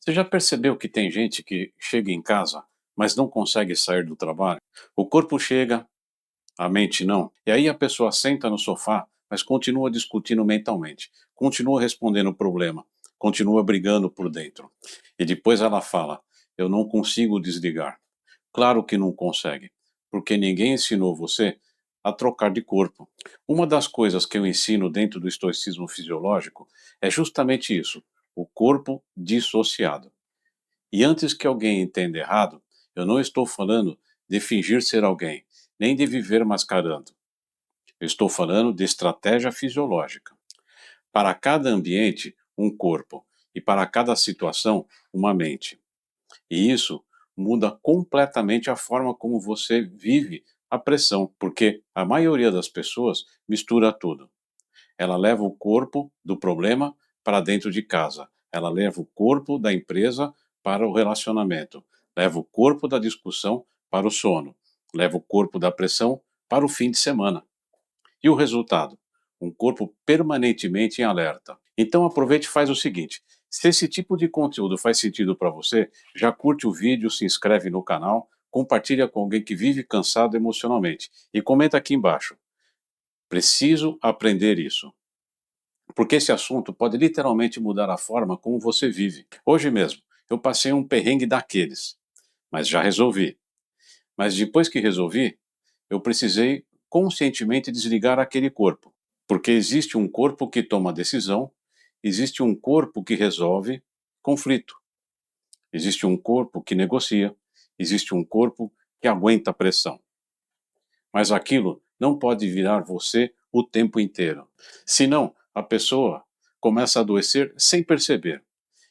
Você já percebeu que tem gente que chega em casa, mas não consegue sair do trabalho? O corpo chega, a mente não. E aí a pessoa senta no sofá, mas continua discutindo mentalmente, continua respondendo o problema, continua brigando por dentro. E depois ela fala: Eu não consigo desligar. Claro que não consegue, porque ninguém ensinou você a trocar de corpo. Uma das coisas que eu ensino dentro do estoicismo fisiológico é justamente isso: o corpo dissociado. E antes que alguém entenda errado, eu não estou falando de fingir ser alguém, nem de viver mascarando. Eu estou falando de estratégia fisiológica. Para cada ambiente, um corpo, e para cada situação, uma mente. E isso muda completamente a forma como você vive a pressão, porque a maioria das pessoas mistura tudo. Ela leva o corpo do problema para dentro de casa. Ela leva o corpo da empresa para o relacionamento. Leva o corpo da discussão para o sono. Leva o corpo da pressão para o fim de semana. E o resultado? Um corpo permanentemente em alerta. Então aproveite e faz o seguinte: se esse tipo de conteúdo faz sentido para você, já curte o vídeo, se inscreve no canal, compartilha com alguém que vive cansado emocionalmente e comenta aqui embaixo. Preciso aprender isso. Porque esse assunto pode literalmente mudar a forma como você vive. Hoje mesmo, eu passei um perrengue daqueles, mas já resolvi. Mas depois que resolvi, eu precisei conscientemente desligar aquele corpo. Porque existe um corpo que toma decisão, existe um corpo que resolve conflito, existe um corpo que negocia, existe um corpo que aguenta a pressão. Mas aquilo não pode virar você o tempo inteiro. Senão, a pessoa começa a adoecer sem perceber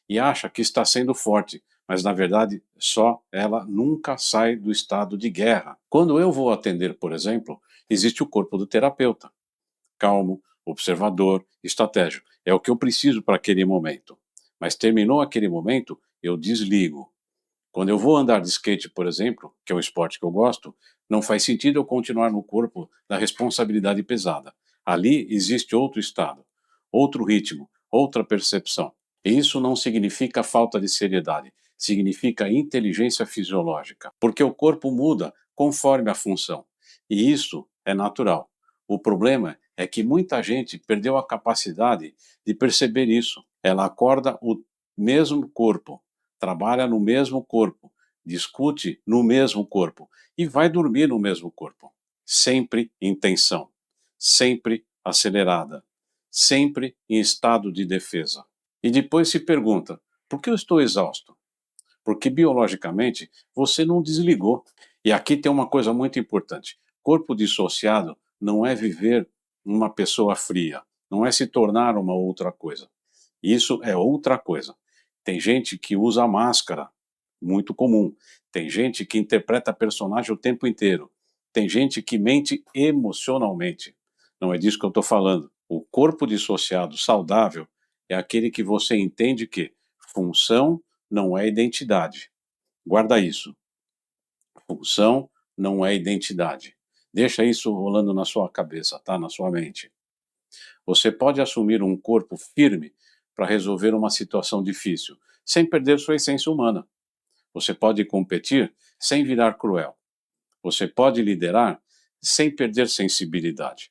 e acha que está sendo forte, mas na verdade só ela nunca sai do estado de guerra. Quando eu vou atender, por exemplo, existe o corpo do terapeuta, calmo, observador, estratégico. É o que eu preciso para aquele momento. Mas terminou aquele momento, eu desligo. Quando eu vou andar de skate, por exemplo, que é um esporte que eu gosto, não faz sentido eu continuar no corpo da responsabilidade pesada. Ali existe outro estado, outro ritmo, outra percepção. E isso não significa falta de seriedade, significa inteligência fisiológica, porque o corpo muda conforme a função. E isso é natural. O problema é que muita gente perdeu a capacidade de perceber isso. Ela acorda o mesmo corpo, trabalha no mesmo corpo, discute no mesmo corpo e vai dormir no mesmo corpo. Sempre em tensão, sempre acelerada, sempre em estado de defesa. E depois se pergunta: por que eu estou exausto? Porque biologicamente você não desligou. E aqui tem uma coisa muito importante: corpo dissociado não é viver uma pessoa fria, não é se tornar uma outra coisa. Isso é outra coisa. Tem gente que usa máscara, muito comum. Tem gente que interpreta personagem o tempo inteiro. Tem gente que mente emocionalmente. Não é disso que eu estou falando. O corpo dissociado saudável é aquele que você entende que função não é identidade. Guarda isso. Função não é identidade. Deixa isso rolando na sua cabeça, tá? Na sua mente. Você pode assumir um corpo firme para resolver uma situação difícil, sem perder sua essência humana. Você pode competir sem virar cruel. Você pode liderar sem perder sensibilidade.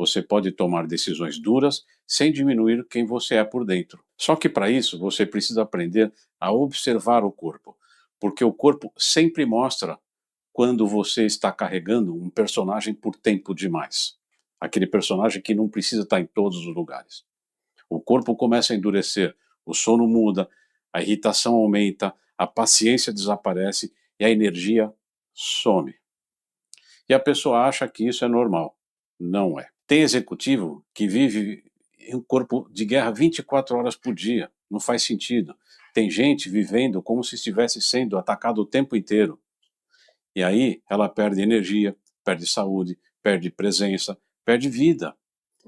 Você pode tomar decisões duras sem diminuir quem você é por dentro. Só que para isso você precisa aprender a observar o corpo, porque o corpo sempre mostra quando você está carregando um personagem por tempo demais. Aquele personagem que não precisa estar em todos os lugares. O corpo começa a endurecer, o sono muda, a irritação aumenta, a paciência desaparece e a energia some. E a pessoa acha que isso é normal. Não é. Tem executivo que vive em um corpo de guerra 24 horas por dia. Não faz sentido. Tem gente vivendo como se estivesse sendo atacado o tempo inteiro. E aí ela perde energia, perde saúde, perde presença, perde vida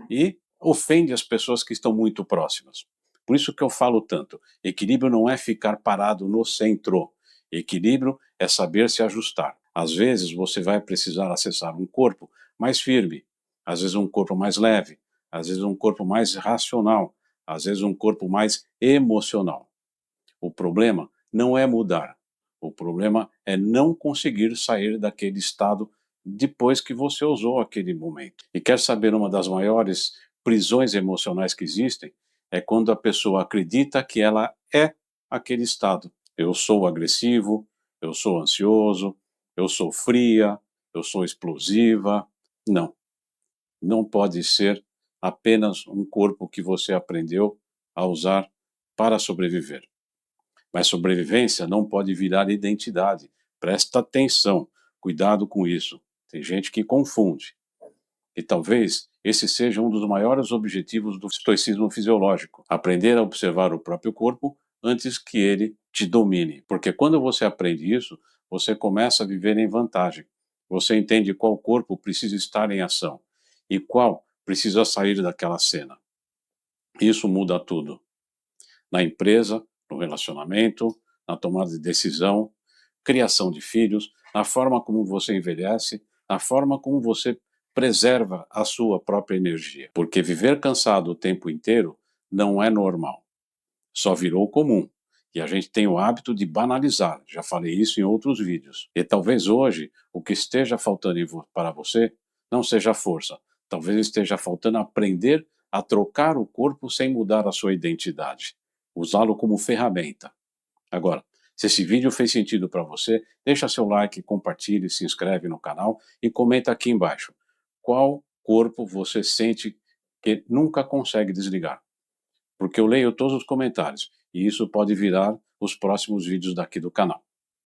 e ofende as pessoas que estão muito próximas. Por isso que eu falo tanto, equilíbrio não é ficar parado no centro. Equilíbrio é saber se ajustar. Às vezes você vai precisar acessar um corpo mais firme, às vezes um corpo mais leve, às vezes um corpo mais racional, às vezes um corpo mais emocional. O problema não é mudar. O problema é não conseguir sair daquele estado depois que você usou aquele momento. E quer saber uma das maiores prisões emocionais que existem? É quando a pessoa acredita que ela é aquele estado. Eu sou agressivo, eu sou ansioso, eu sou fria, eu sou explosiva. Não, não pode ser apenas um corpo que você aprendeu a usar para sobreviver. Mas sobrevivência não pode virar identidade. Presta atenção, cuidado com isso. Tem gente que confunde. E talvez esse seja um dos maiores objetivos do estoicismo fisiológico: aprender a observar o próprio corpo antes que ele te domine. Porque quando você aprende isso, você começa a viver em vantagem. Você entende qual corpo precisa estar em ação e qual precisa sair daquela cena. Isso muda tudo. Na empresa, no relacionamento, na tomada de decisão, criação de filhos, na forma como você envelhece, na forma como você preserva a sua própria energia. Porque viver cansado o tempo inteiro não é normal. Só virou comum. E a gente tem o hábito de banalizar. Já falei isso em outros vídeos. E talvez hoje o que esteja faltando para você não seja força. Talvez esteja faltando aprender a trocar o corpo sem mudar a sua identidade. Usá-lo como ferramenta. Agora, se esse vídeo fez sentido para você, deixa seu like, compartilhe, se inscreve no canal e comenta aqui embaixo. Qual corpo você sente que nunca consegue desligar? Porque eu leio todos os comentários e isso pode virar os próximos vídeos daqui do canal.